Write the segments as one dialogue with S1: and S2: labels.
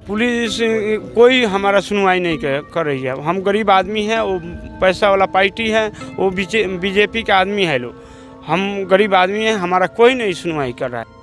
S1: Police कोई हमारा सुनवाई नहीं कर रही है। हम गरीब आदमी हैं, वो पैसा वाला पार्टी है, वो बीजेपी का आदमी है लोग। हम गरीब आदमी हैं, हमारा कोई नहीं सुनवाई कर रहा है।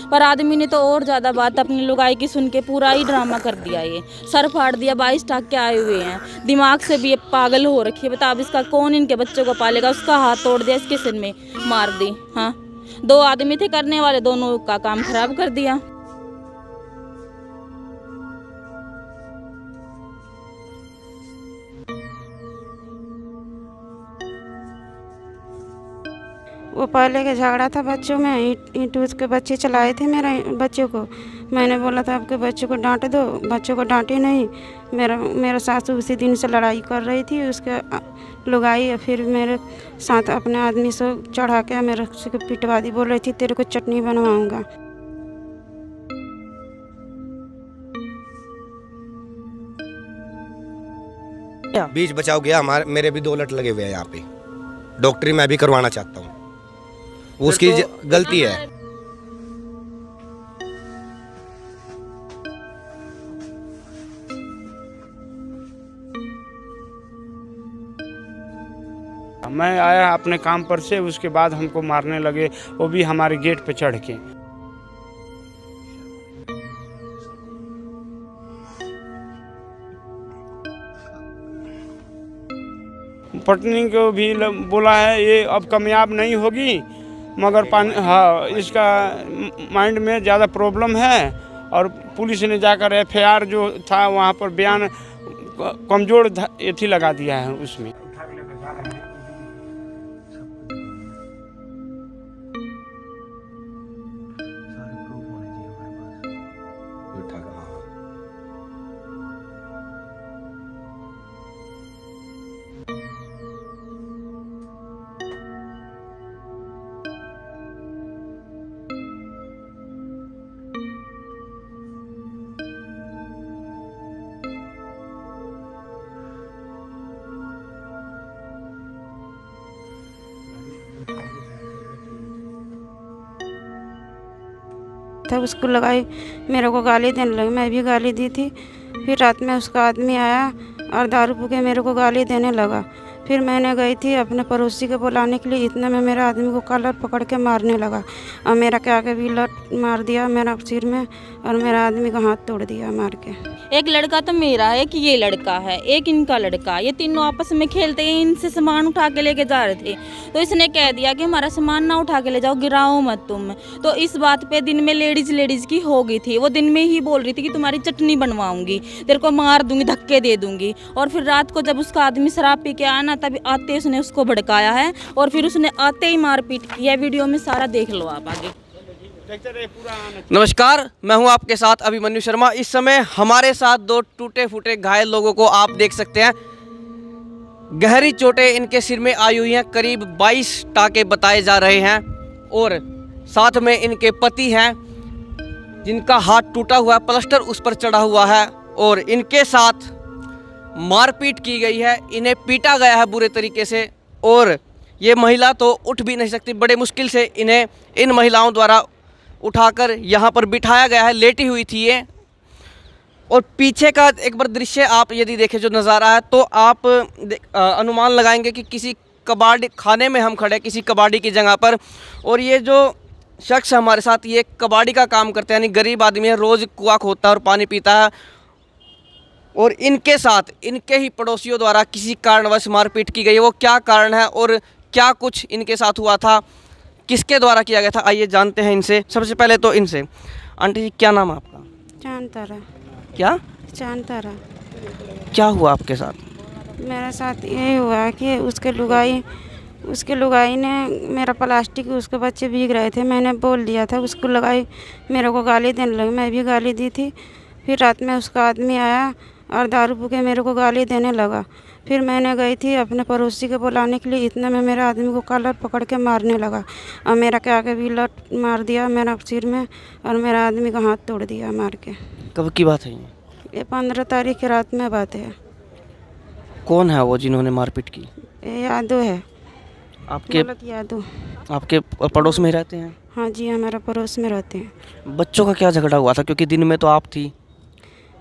S2: पर आदमी ने तो और ज़्यादा बात अपनी लुगाई की सुन के पूरा ही ड्रामा कर दिया। ये सर फाड़ दिया, 22 टाके आए हुए हैं, दिमाग से भी ये पागल हो रखी है। बता अब इसका कौन इनके बच्चों को पालेगा। उसका हाथ तोड़ दिया, इसके सिर में मार दी। हाँ, 2 आदमी थे करने वाले, दोनों का काम खराब कर दिया।
S3: वो पहले के झगड़ा था बच्चों में, ईंट उसके बच्चे चलाए थे मेरे बच्चों को। मैंने बोला था आपके बच्चों को डांट दो, बच्चों को डांटे नहीं। मेरा सासू उसी दिन से लड़ाई कर रही थी, उसके लुगाई फिर मेरे साथ अपने आदमी से चढ़ा के मेरे से पिटवा दी, बोल रही थी तेरे को चटनी बनवाऊंगा।
S4: बीच बचाव गया मेरे भी 2 लट लगे हुए हैं यहाँ पे। डॉक्टरी मैं भी करवाना चाहता हूँ, उसकी गलती है।
S1: मैं आया अपने काम पर से, उसके बाद हमको मारने लगे, वो भी हमारे गेट पे चढ़ के। पत्नी को भी बोला है ये अब कामयाब नहीं होगी, मगर हाँ इसका माइंड में ज़्यादा प्रॉब्लम है। और पुलिस ने जाकर FIR जो था वहाँ पर बयान कमज़ोर एथी लगा दिया है उसमें।
S3: था उसको लगाई, मेरे को गाली देने लगी, मैं भी गाली दी थी। फिर रात में उसका आदमी आया और दारू पी के मेरे को गाली देने लगा। फिर मैंने गई थी अपने पड़ोसी को बुलाने के लिए, इतना में मेरा आदमी को कॉलर पकड़ के मारने लगा और मेरा क्या के भी लट मार दिया मेरा सिर में, और मेरा आदमी का हाथ तोड़ दिया मार के।
S2: एक लड़का तो मेरा है, एक ये लड़का है, एक इनका लड़का, ये तीनों आपस में खेलते हैं। इनसे सामान उठा के लेके जा रहे थे, तो इसने कह दिया कि हमारा सामान ना उठा के ले जाओ, गिराओ मत तुम। तो इस बात पे दिन में लेडीज की हो गई थी। वो दिन में ही बोल रही थी कि तुम्हारी चटनी बनवाऊंगी, तेरे को मार दूंगी, धक्के दे दूंगी। और फिर रात को जब उसका आदमी शराब पी के आया ना, तभी आते उसने उसको भड़काया है और फिर उसने आते ही मारपीट की है। वीडियो में सारा देख लो आप आगे।
S5: नमस्कार, मैं हूं आपके साथ अभिमन्यु शर्मा। इस समय हमारे साथ 2 टूटे फूटे घायल लोगों को आप देख सकते हैं। गहरी चोटें इनके सिर में आई हुई हैं, करीब 22 टाके बताए जा रहे हैं। और साथ में इनके पति हैं जिनका हाथ टूटा हुआ है, प्लास्टर उस पर चढ़ा हुआ है और इनके साथ मारपीट की गई है, इन्हें पीटा गया है बुरे तरीके से। और ये महिला तो उठ भी नहीं सकती, बड़े मुश्किल से इन्हें इन महिलाओं द्वारा उठाकर यहाँ पर बिठाया गया है। लेटी हुई थी ये। और पीछे का एक बार दृश्य आप यदि देखें जो नज़ारा है, तो आप अनुमान लगाएंगे कि किसी कबाड़ी खाने में हम खड़े, किसी कबाड़ी की जगह पर। और ये जो शख्स हमारे साथ, ये कबाड़ी का काम करते हैं, यानी गरीब आदमी है, रोज़ कुआं खोदता है और पानी पीता है। और इनके साथ इनके ही पड़ोसियों द्वारा किसी कारणवश मारपीट की गई। वो क्या कारण है और क्या कुछ इनके साथ हुआ था, किसके द्वारा किया गया था, आइए जानते हैं इनसे। सबसे पहले तो इनसे, आंटी जी क्या नाम है आपका?
S3: चांतारा।
S5: क्या?
S3: चांतारा।
S5: क्या हुआ आपके साथ?
S3: मेरे साथ यही हुआ कि उसके लुगाई ने मेरा प्लास्टिक, उसके बच्चे भीग रहे थे, मैंने बोल दिया था, उसको लगाई मेरे को गाली देने लगी, मैं भी गाली दी थी। फिर रात में उसका आदमी आया और दारू पी के मेरे को गाली देने लगा। फिर मैंने गई थी अपने पड़ोसी को बुलाने के लिए, इतना में मेरा आदमी को कॉलर पकड़ के मारने लगा और मेरा क्या के भी लट मार दिया मेरा सिर में, और मेरा आदमी का हाथ तोड़ दिया मार के।
S5: कब की बात है
S3: ये 15 तारीख की रात में बात है।
S5: कौन है वो जिन्होंने मारपीट की?
S3: ये यादव है,
S5: आपके
S3: मलक यादव।
S5: आपके पड़ोस में ही रहते हैं?
S3: हाँ जी, हमारा पड़ोस में रहते हैं।
S5: बच्चों का क्या झगड़ा हुआ था, क्योंकि दिन में तो आप थी?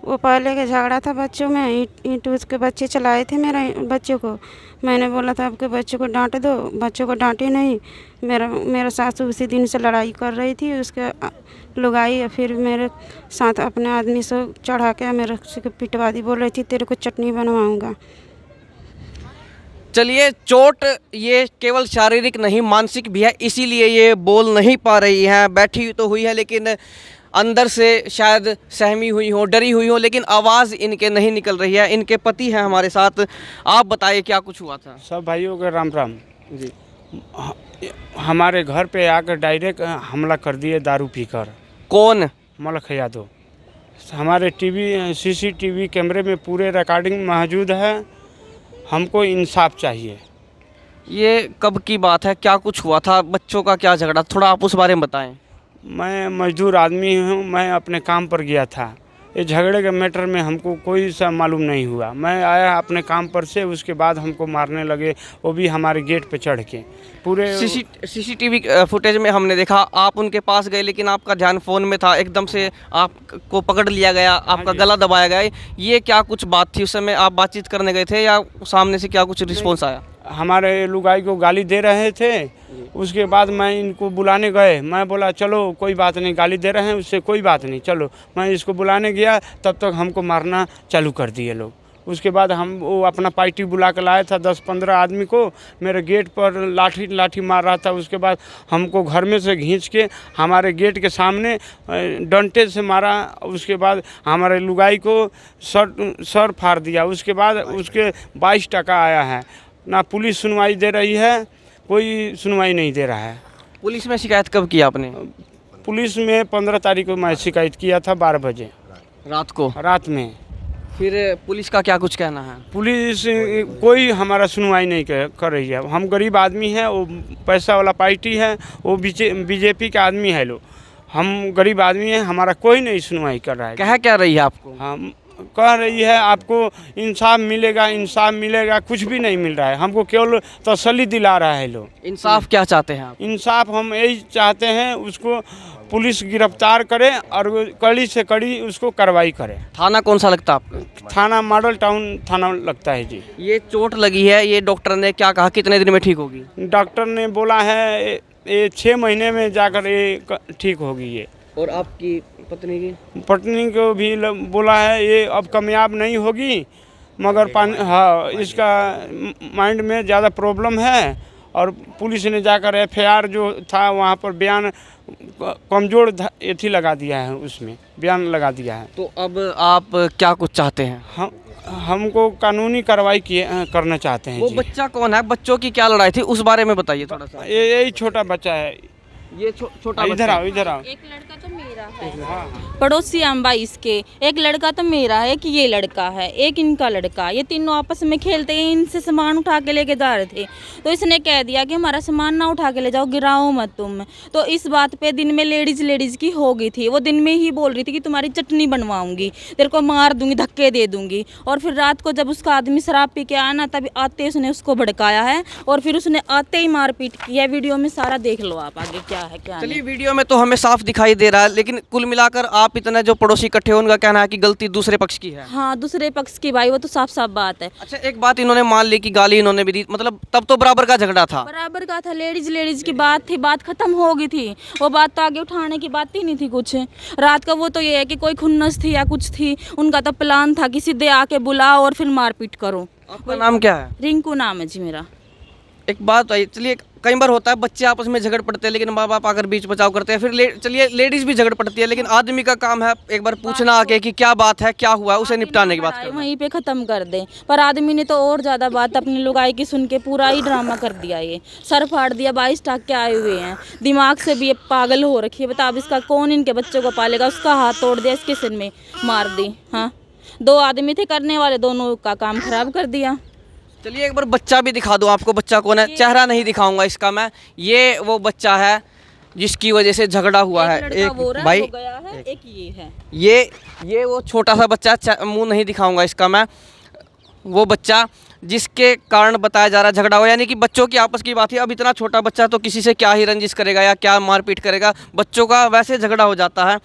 S3: वो पहले के झगड़ा था बच्चों में, ईंट उसके बच्चे चलाए थे मेरे बच्चों को। मैंने बोला था आपके बच्चों को डांट दो, बच्चों को डांटे नहीं। मेरा सासू उसी दिन से लड़ाई कर रही थी, उसके लुगाई फिर मेरे साथ अपने आदमी से चढ़ा के मेरे से पिटवा दी, बोल रही थी तेरे को चटनी बनवाऊँगा।
S5: चलिए, चोट ये केवल शारीरिक नहीं मानसिक भी है, इसीलिए ये बोल नहीं पा रही हैं। बैठी तो हुई है लेकिन अंदर से शायद सहमी हुई हो, डरी हुई हो, लेकिन आवाज़ इनके नहीं निकल रही है। इनके पति हैं हमारे साथ। आप बताइए क्या कुछ हुआ था?
S1: सब भाइयों के राम राम
S5: जी।
S1: हमारे घर पे आकर डायरेक्ट हमला कर दिए दारू पीकर।
S5: कौन?
S1: मलक यादव। हमारे टीवी सीसीटीवी कैमरे में पूरे रिकॉर्डिंग मौजूद है। हमको इंसाफ चाहिए।
S5: ये कब की बात है, क्या कुछ हुआ था, बच्चों का क्या झगड़ा, थोड़ा आप उस बारे में बताएं।
S1: मैं मजदूर आदमी हूँ, मैं अपने काम पर गया था। ये झगड़े के मैटर में हमको कोई सा मालूम नहीं हुआ। मैं आया अपने काम पर से, उसके बाद हमको मारने लगे, वो भी हमारे गेट पे चढ़ के। पूरे
S5: सीसीटीवी फुटेज में हमने देखा आप उनके पास गए, लेकिन आपका ध्यान फ़ोन में था, एकदम से आपको पकड़ लिया गया, आपका गला दबाया गया। ये क्या कुछ बात थी उस समय? आप बातचीत करने गए थे या सामने से क्या कुछ रिस्पॉन्स आया?
S1: हमारे लुगाई को गाली दे रहे थे। उसके बाद मैं इनको बुलाने गए। मैं बोला चलो कोई बात नहीं, गाली दे रहे हैं उससे कोई बात नहीं, चलो। मैं इसको बुलाने गया, तब तक हमको मारना चालू कर दिए लोग। उसके बाद वो अपना पार्टी बुला कर लाया था 10-15 आदमी को, मेरे गेट पर लाठी मार रहा था। उसके बाद हमको घर में से खींच के हमारे गेट के सामने डंटे से मारा। उसके बाद हमारे लुगाई को सर फाड़ दिया। उसके बाद उसके 22 टका आया है। ना पुलिस सुनवाई दे रही है, कोई सुनवाई नहीं दे रहा है।
S5: पुलिस में शिकायत कब की आपने?
S1: पुलिस में 15 तारीख को मैं शिकायत किया था 12 बजे रात में।
S5: फिर पुलिस का क्या कुछ कहना है?
S1: पुलिस कोई हमारा सुनवाई नहीं कर रही है। हम गरीब आदमी हैं, वो पैसा वाला पार्टी है, वो बीजेपी का आदमी है लोग। हम गरीब आदमी हैं, हमारा कोई नहीं सुनवाई कर रहा है।
S5: कह क्या रही है आपको?
S1: हम कह रही है आपको इंसाफ मिलेगा, इंसाफ मिलेगा, कुछ भी नहीं मिल रहा है। हमको केवल तसल्ली दिला रहा है लोग।
S5: इंसाफ क्या चाहते हैं आप?
S1: इंसाफ हम यही चाहते हैं, उसको पुलिस गिरफ्तार करे और कड़ी से कड़ी उसको कार्रवाई करे।
S5: थाना कौन सा लगता है आपको?
S1: थाना मॉडल टाउन थाना लगता है जी।
S5: ये चोट लगी है, ये डॉक्टर ने क्या कहा, कितने दिन में ठीक होगी?
S1: डॉक्टर ने बोला है ये 6 महीने में जाकर ये ठीक होगी। ये
S5: और आपकी
S1: पत्नी को भी बोला है ये अब कामयाब नहीं होगी, मगर हाँ इसका माइंड में ज़्यादा प्रॉब्लम है। और पुलिस ने जाकर FIR जो था वहाँ पर बयान कमज़ोर एथी लगा दिया है, उसमें बयान लगा दिया है।
S5: तो अब आप क्या कुछ चाहते हैं?
S1: हमको कानूनी कार्रवाई करना चाहते हैं।
S5: वो
S1: जी।
S5: बच्चा कौन है, बच्चों की क्या लड़ाई थी, उस बारे में बताइए थोड़ा सा।
S1: यही छोटा बच्चा है।
S5: ये छोटा
S1: इधर आओ, इधर आओ।
S2: एक लड़का तो मेरा है, पड़ोसी अम्बा इसके। एक लड़का तो मेरा है कि ये लड़का है, एक इनका लड़का। ये तीनों आपस में खेलते हैं, इनसे सामान उठा के लेके जा रहे थे, तो इसने कह दिया कि हमारा सामान ना उठा के ले जाओ, गिराओ मत तुम। तो इस बात पे दिन में लेडीज की हो गई थी। वो दिन में ही बोल रही थी कि तुम्हारी चटनी बनवाऊंगी, तेरे को मार दूंगी, धक्के दे दूंगी। और फिर रात को जब उसका आदमी शराब पी के आना, तभी आते उसने उसको भड़काया है और फिर उसने आते ही मारपीट की है। वीडियो में सारा देख लो आप, आगे क्या है क्या नहीं।
S5: चलिए, वीडियो में तो हमें साफ दिखाई दे रहा है, लेकिन कुल मिलाकर आप इतने जो पड़ोसी इकट्ठे हो, उनका कहना है कि गलती दूसरे पक्ष की है।
S2: हाँ, दूसरे पक्ष की भाई, वो तो साफ साफ बात है।
S5: अच्छा, एक बात इन्होंने मान ली कि गाली इन्होंने भी दी, मतलब तब तो बराबर का झगड़ा था।
S2: बराबर का था, लेडीज की बात थी, बात खत्म हो गई थी। वो बात तो आगे उठाने की बात ही नहीं थी कुछ। रात का वो तो ये है कि कोई खुन्नस थी या कुछ थी, उनका तो प्लान था कि सीधे आके बुलाओ और फिर मारपीट करो।
S5: आपका नाम क्या है?
S2: रिंकू नाम है जी मेरा।
S5: एक बात आई, चलिए कई बार होता है बच्चे आपस में झगड़ पड़ते हैं, लेकिन माँ बाप आकर बीच बचाव करते हैं। फिर चलिए लेडीज भी झगड़ पड़ती है, लेकिन आदमी का काम है एक बार पूछना आके कि क्या बात है, क्या हुआ, उसे निपटाने की बात करना।
S2: वहीं पे खत्म कर दे, पर आदमी ने तो और ज्यादा बात अपनी लुगाई की सुन के पूरा ही ड्रामा कर दिया। ये सर फाड़ दिया, 22 टाके आए हुए हैं, दिमाग से भी ये पागल हो रखी है। बता अब इसका कौन इनके बच्चों को पालेगा। उसका हाथ तोड़ दिया, इसके सिर में मार दी। हाँ, 2 आदमी थे करने वाले, दोनों का काम खराब कर दिया।
S5: चलिए एक बार बच्चा भी दिखा दूं आपको, बच्चा कौन है, चेहरा नहीं दिखाऊंगा इसका मैं। ये वो बच्चा है जिसकी वजह से झगड़ा हुआ है।
S2: एक लड़का वो रहा
S5: भाई
S2: हो गया है, एक ये है।
S5: ये वो छोटा सा बच्चा, मुंह नहीं दिखाऊंगा इसका मैं, वो बच्चा जिसके कारण बताया जा रहा है झगड़ा हुआ, यानी कि बच्चों की आपस की बात है। अब इतना छोटा बच्चा तो किसी से क्या ही रंजिश करेगा या क्या मारपीट करेगा, बच्चों का वैसे झगड़ा हो जाता है।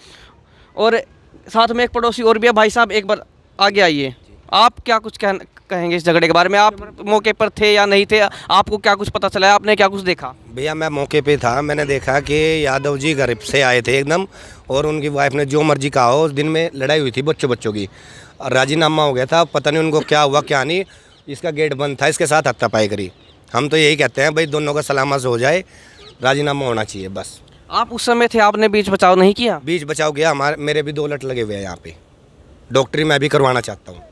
S5: और साथ में एक पड़ोसी और भी है। भाई साहब एक बार आगे आइए, आप क्या कुछ कहेंगे इस झगड़े के बारे में? आप मौके पर थे या नहीं थे? आपको क्या कुछ पता चला? आपने क्या कुछ देखा?
S4: भैया मैं मौके पे था, मैंने देखा कि यादव जी घर से आए थे एकदम, और उनकी वाइफ ने जो मर्जी कहा हो, उस दिन में लड़ाई हुई थी बच्चों की, और राजीनामा हो गया था। पता नहीं उनको क्या हुआ क्या नहीं, इसका गेट बंद था, इसके साथ हत्यापाई करी। हम तो यही कहते हैं भाई दोनों का सलामत हो जाए, राजीनामा होना चाहिए बस।
S5: आप उस समय थे, आपने बीच बचाव नहीं किया?
S4: बीच बचाव गया, मेरे भी 2 लट लगे हुए हैं यहाँ पे, डॉक्टरी मैं भी करवाना चाहता हूँ,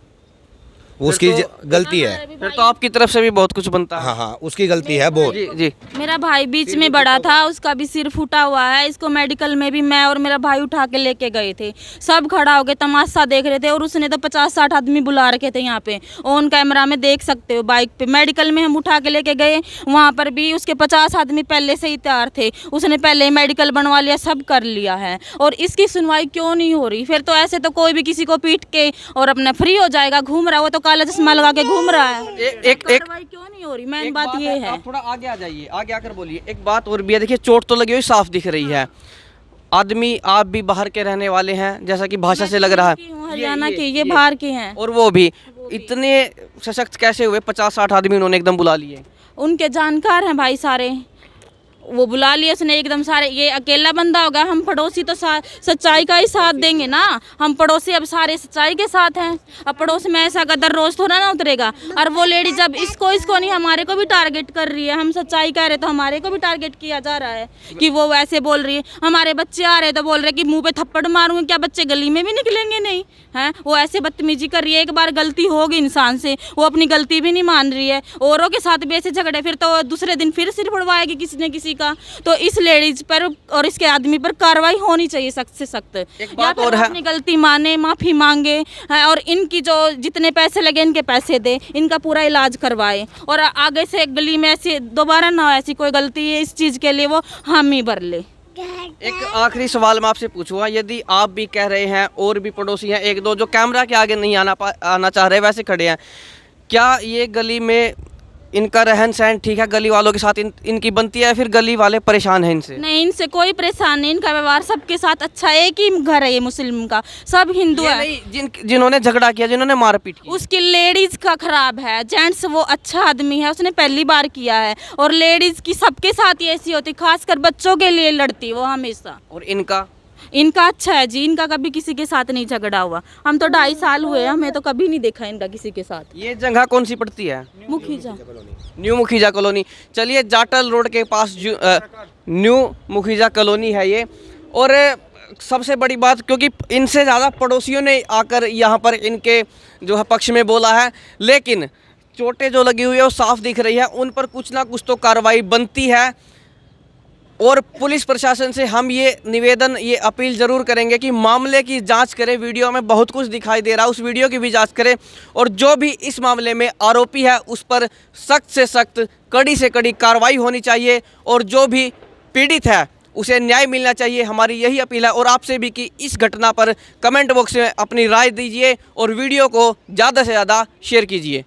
S4: उसकी गलती है।
S5: फिर तो आपकी तरफ से भी बहुत कुछ बनता है।
S4: हाँ उसकी गलती है बहुत।
S5: जी जी।
S2: मेरा भाई बीच में बड़ा था, उसका भी सिर फूटा हुआ है। इसको मेडिकल में भी मैं और मेरा भाई उठा के लेके गए थे। सब खड़ा हो गए तमाशा देख रहे थे, और उसने तो 50-60 आदमी बुला रखे थे यहाँ पे, ऑन कैमरा में देख सकते हो। बाइक पे मेडिकल में हम उठा के लेके गए, वहाँ पर भी उसके 50 आदमी पहले से ही तैयार थे। उसने पहले ही मेडिकल बनवा लिया, सब कर लिया है, और इसकी सुनवाई क्यों नहीं हो रही? फिर तो ऐसे तो कोई भी किसी को पीट के और अपना फ्री हो जाएगा, घूम रहा है, वो तो काला चश्मा लगा के घूम रहा है।
S5: एक
S2: कार्रवाई क्यों नहीं हो रही? मेन बात ये है।
S5: आप थोड़ा आगे आ जाइए, आगे आकर बोलिए। एक बात और भी है, देखिए चोट तो लगी हुई साफ दिख रही है। आदमी आप भी बाहर के रहने वाले हैं, जैसा कि भाषा से लग रहा है।
S2: हरियाणा के, ये बाहर के हैं।
S5: और वो भी इतने सशक्त कैसे हुए? 50-60 आदमी उन्होंने एकदम बुला लिए।
S2: उनके जानकार हैं भाई सारे, वो बुला लिए उसने एकदम सारे। ये अकेला बंदा होगा? हम पड़ोसी तो सच्चाई का ही साथ देंगे ना। हम पड़ोसी अब सारे सच्चाई के साथ हैं। अब पड़ोस में ऐसा गदर रोज थोड़ा ना उतरेगा। और वो लेडी जब इसको नहीं, हमारे को भी टारगेट कर रही है। हम सच्चाई कह रहे तो हमारे को भी टारगेट किया जा रहा है कि वो वैसे बोल रही है। हमारे बच्चे आ रहे तो बोल रहे कि मुंह पे थप्पड़ मारूंगे। क्या बच्चे गली में भी निकलेंगे? नहीं है, वो ऐसे बदतमीजी कर रही है। एक बार गलती होगी इंसान से, वो अपनी गलती भी नहीं मान रही है। औरों के साथ भी ऐसे झगड़े, फिर तो दूसरे दिन फिर सिर फुड़वाएगी किसी न किसी का। तो इस लेडीज पर और इसके आदमी पर कार्रवाई होनी चाहिए सख्त से सख्त।
S5: एक बात और है,
S2: अपनी गलती माने, माफी मांगे, और इनकी जो जितने पैसे लगे इनके पैसे दे, इनका पूरा इलाज करवाए, और आगे से गली में ऐसी दोबारा ना ऐसी कोई गलती है, इस चीज के लिए वो हामी भर ले।
S5: एक आखिरी सवाल मैं आपसे पूछूंगा, यदि आप भी कह रहे हैं और भी पड़ोसी हैं एक दो जो कैमरा के आगे नहीं आना चाह रहे, वैसे खड़े हैं, क्या ये गली में इनका रहन सहन ठीक है? गली वालों के साथ इनकी बनती है, फिर गली वाले परेशान हैं इनसे?
S2: नहीं, इनसे कोई परेशान नहीं। इनका व्यवहार सबके साथ अच्छा है। एक ही घर है ये मुस्लिम का, सब हिंदू है।
S5: जिन्होंने झगड़ा किया, जिन्होंने मारपीट की,
S2: उसकी लेडीज का खराब है। जेंट्स वो अच्छा आदमी है, उसने पहली बार किया है। और लेडीज की सबके साथ ही ऐसी होती, खासकर बच्चों के लिए लड़ती वो हमेशा।
S5: और इनका
S2: अच्छा है जी, इनका कभी किसी के साथ नहीं झगड़ा हुआ। हम तो 2.5 साल हुए, हमें तो कभी नहीं देखा इनका किसी के साथ।
S5: ये जगह कौन सी पड़ती है?
S2: Mukhija,
S5: new Mukhija colony. चलिए, जाटल रोड के पास न्यू मुखीजा कॉलोनी है ये। और सबसे बड़ी बात, क्योंकि इनसे ज़्यादा पड़ोसियों ने आकर यहाँ पर इनके जो है पक्ष में बोला है, लेकिन चोटें जो लगी हुई है वो साफ दिख रही है। उन पर कुछ ना कुछ तो कार्रवाई बनती है। और पुलिस प्रशासन से हम ये निवेदन, ये अपील ज़रूर करेंगे कि मामले की जांच करें। वीडियो में बहुत कुछ दिखाई दे रहा है, उस वीडियो की भी जांच करें, और जो भी इस मामले में आरोपी है उस पर सख्त से सख्त, कड़ी से कड़ी कार्रवाई होनी चाहिए, और जो भी पीड़ित है उसे न्याय मिलना चाहिए। हमारी यही अपील है। और आपसे भी कि इस घटना पर कमेंट बॉक्स में अपनी राय दीजिए और वीडियो को ज़्यादा से ज़्यादा शेयर कीजिए।